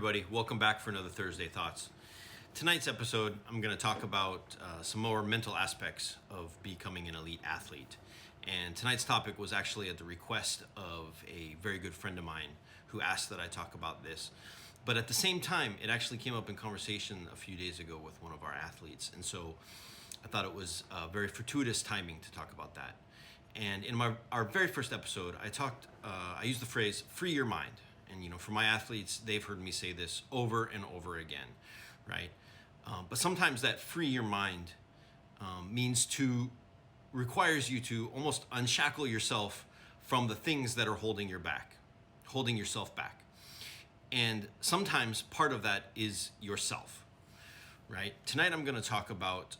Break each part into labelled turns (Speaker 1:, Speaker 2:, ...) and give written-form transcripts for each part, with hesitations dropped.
Speaker 1: everybody. Welcome back for another Thursday Thoughts. Tonight's episode, I'm going to talk about some more mental aspects of becoming an elite athlete. And tonight's topic was actually at the request of a very good friend of mine who asked that I talk about this. But at the same time, it actually came up in conversation a few days ago with one of our athletes. And so I thought it was very fortuitous timing to talk about that. And in our very first episode, I used the phrase, free your mind. And, for my athletes, they've heard me say this over and over again, right? But sometimes that free your mind requires you to almost unshackle yourself from the things that are holding yourself back. And sometimes part of that is yourself, right? Tonight I'm going to talk about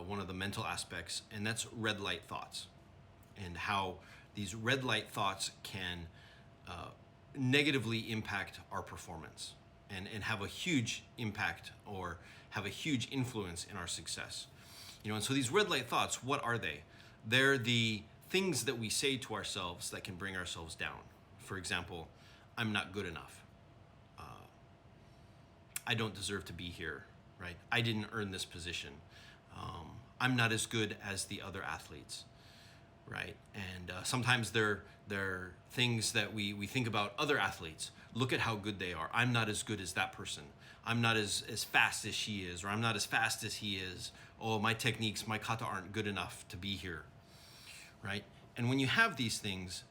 Speaker 1: one of the mental aspects, and that's red light thoughts, and how these red light thoughts can negatively impact our performance and have a huge impact or have a huge influence in our success. And so these red light thoughts, what are they? They're the things that we say to ourselves that can bring ourselves down. For example, I'm not good enough. I don't deserve to be here, right? I didn't earn this position. I'm not as good as the other athletes. Right, and sometimes they're things that we think about other athletes. Look at how good they are. I'm not as good as that person. I'm not as fast as she is, or I'm not as fast as he is. Oh, my techniques, my kata aren't good enough to be here. Right, and when you have these things,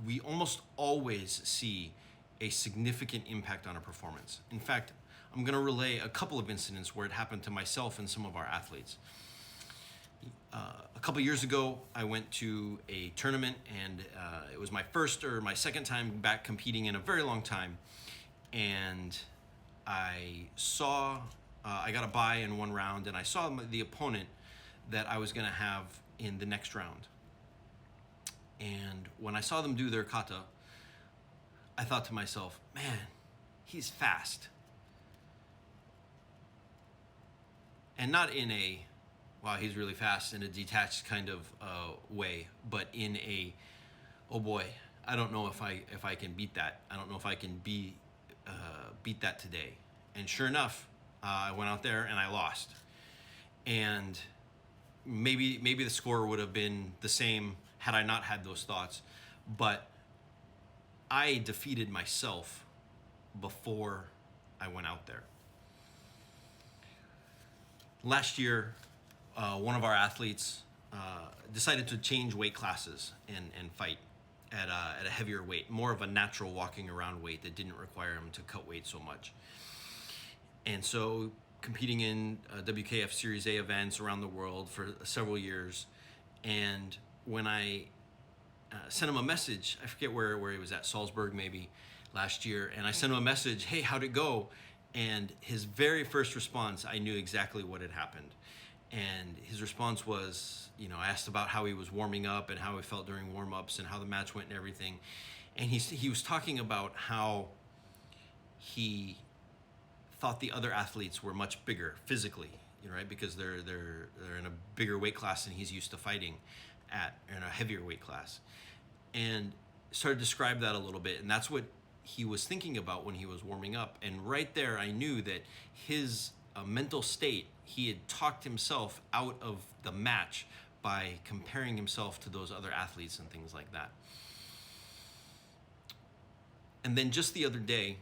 Speaker 1: we almost always see a significant impact on our performance. In fact, I'm going to relay a couple of incidents where it happened to myself and some of our athletes. A couple years ago, I went to a tournament, and it was my first or my second time back competing in a very long time. And I got a bye in one round, and I saw the opponent that I was going to have in the next round. And when I saw them do their kata, I thought to myself, man, he's fast. And not in a wow, he's really fast in a detached kind of way, but in a, oh boy, I don't know if I can beat that. I don't know if I can beat that today. And sure enough, I went out there and I lost. And maybe the score would have been the same had I not had those thoughts, but I defeated myself before I went out there. Last year, one of our athletes decided to change weight classes and fight at a heavier weight, more of a natural walking around weight that didn't require him to cut weight so much. And so competing in WKF Series A events around the world for several years. And when I sent him a message, I forget where he was at, Salzburg maybe, last year, and I sent him a message, hey, how'd it go? And his very first response, I knew exactly what had happened. And his response was, I asked about how he was warming up and how he felt during warm-ups and how the match went and everything. And he was talking about how he thought the other athletes were much bigger physically, right? Because they're in a bigger weight class than he's used to fighting in a heavier weight class. And started to describe that a little bit. And that's what he was thinking about when he was warming up. And right there, I knew that his mental state, he had talked himself out of the match by comparing himself to those other athletes and things like that. And then just the other day,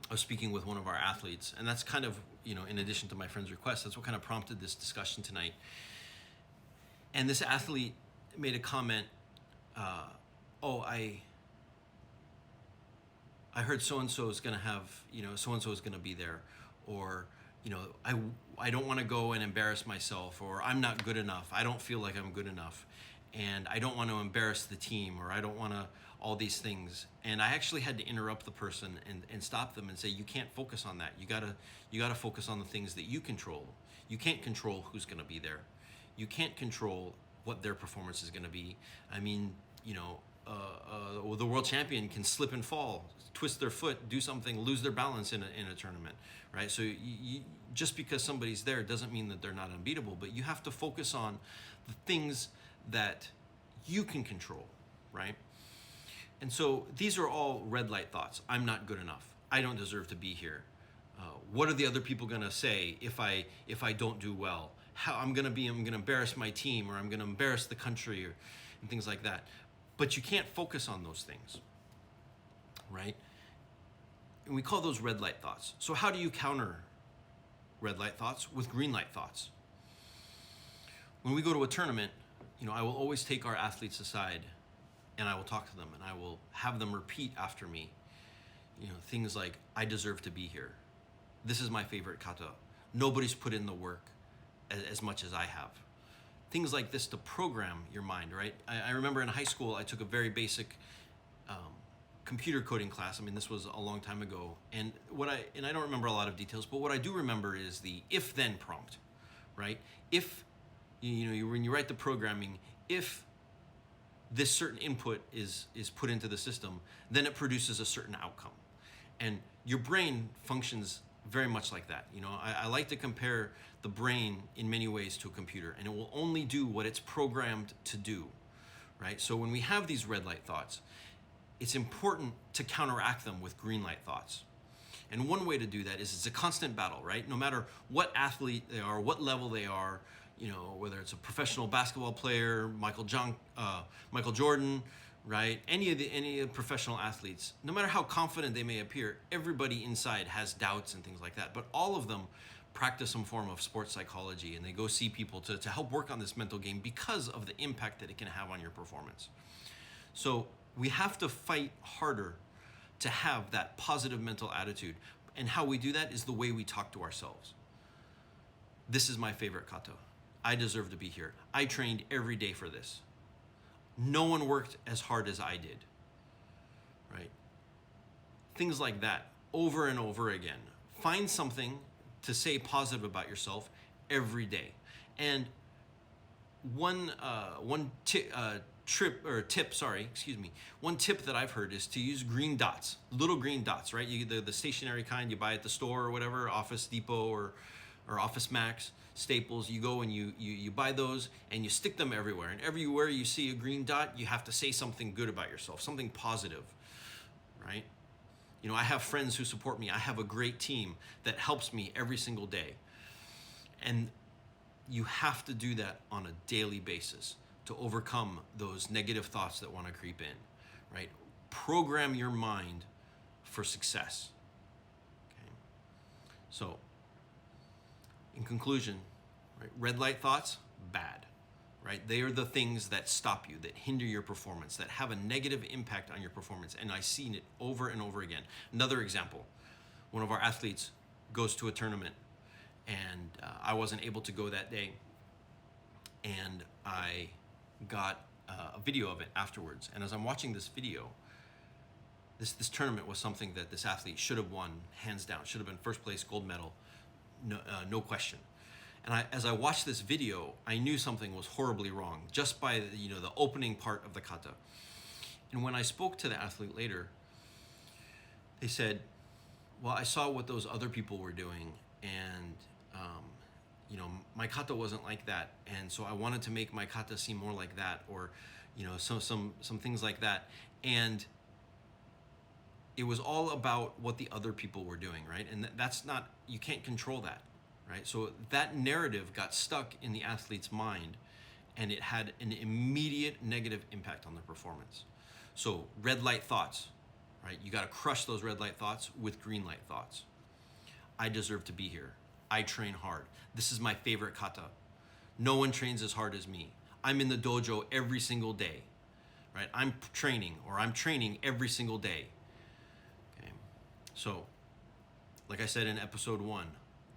Speaker 1: I was speaking with one of our athletes, and that's kind of, in addition to my friend's request, that's what kind of prompted this discussion tonight. And this athlete made a comment, I heard so-and-so is going to have, so-and-so is going to be there, or, I don't want to go and embarrass myself, or I'm not good enough. I don't feel like I'm good enough, and I don't want to embarrass the team, or I don't want to, all these things. And I actually had to interrupt the person and stop them and say, you can't focus on that. You gotta focus on the things that you control. You can't control who's going to be there. You can't control what their performance is going to be. I mean, the world champion can slip and fall, twist their foot, do something, lose their balance in a tournament, right? So just because somebody's there doesn't mean that they're not unbeatable, but you have to focus on the things that you can control, right? And so these are all red light thoughts. I'm not good enough. I don't deserve to be here. What are the other people gonna say if I don't do well? How I'm gonna embarrass my team, or I'm gonna embarrass the country, and things like that. But you can't focus on those things, right? And we call those red light thoughts. So how do you counter red light thoughts? With green light thoughts. When we go to a tournament, I will always take our athletes aside and I will talk to them and I will have them repeat after me, things like, I deserve to be here. This is my favorite kata. Nobody's put in the work as much as I have. Things like this to program your mind, right? I remember in high school, I took a very basic computer coding class. This was a long time ago. And I don't remember a lot of details, but what I do remember is the if-then prompt, right? If, when you write the programming, if this certain input is put into the system, then it produces a certain outcome. And your brain functions very much like that. I like to compare the brain in many ways to a computer, and it will only do what it's programmed to do, right? So when we have these red light thoughts, it's important to counteract them with green light thoughts. And one way to do that is it's a constant battle, right? No matter what athlete they are, what level they are, whether it's a professional basketball player, Michael Jordan, right? Any of the professional athletes, no matter how confident they may appear, everybody inside has doubts and things like that. But all of them practice some form of sports psychology, and they go see people to help work on this mental game because of the impact that it can have on your performance. So we have to fight harder to have that positive mental attitude. And how we do that is the way we talk to ourselves. This is my favorite kata. I deserve to be here. I trained every day for this. No one worked as hard as I did, right? Things like that over and over again. Find something to say positive about yourself every day. And one tip that I've heard is to use green dots, little green dots, right? The stationary kind you buy at the store or whatever, Office Depot or Office Max, Staples. You go and you buy those and you stick them everywhere. And everywhere you see a green dot, you have to say something good about yourself, something positive, right? I have friends who support me. I have a great team that helps me every single day. And you have to do that on a daily basis to overcome those negative thoughts that want to creep in, right? Program your mind for success. Okay? So, in conclusion, right, red light thoughts, bad, right? They are the things that stop you, that hinder your performance, that have a negative impact on your performance. And I've seen it over and over again. Another example, one of our athletes goes to a tournament, and I wasn't able to go that day. And I got a video of it afterwards. And as I'm watching this video, this tournament was something that this athlete should have won, hands down, should have been first place, gold medal, no question. And as I watched this video, I knew something was horribly wrong just by the opening part of the kata. And when I spoke to the athlete later, they said, well, I saw what those other people were doing, and my kata wasn't like that, and so I wanted to make my kata seem more like that, or some things like that. And it was all about what the other people were doing, right? And that's not, you can't control that, right? So that narrative got stuck in the athlete's mind, and it had an immediate negative impact on their performance. So red light thoughts, right? You got to crush those red light thoughts with green light thoughts. I deserve to be here. I train hard. This is my favorite kata. No one trains as hard as me. I'm in the dojo every single day, right? I'm training every single day. Okay. So, like I said in episode 1,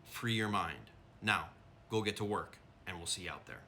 Speaker 1: free your mind. Now, go get to work, and we'll see you out there.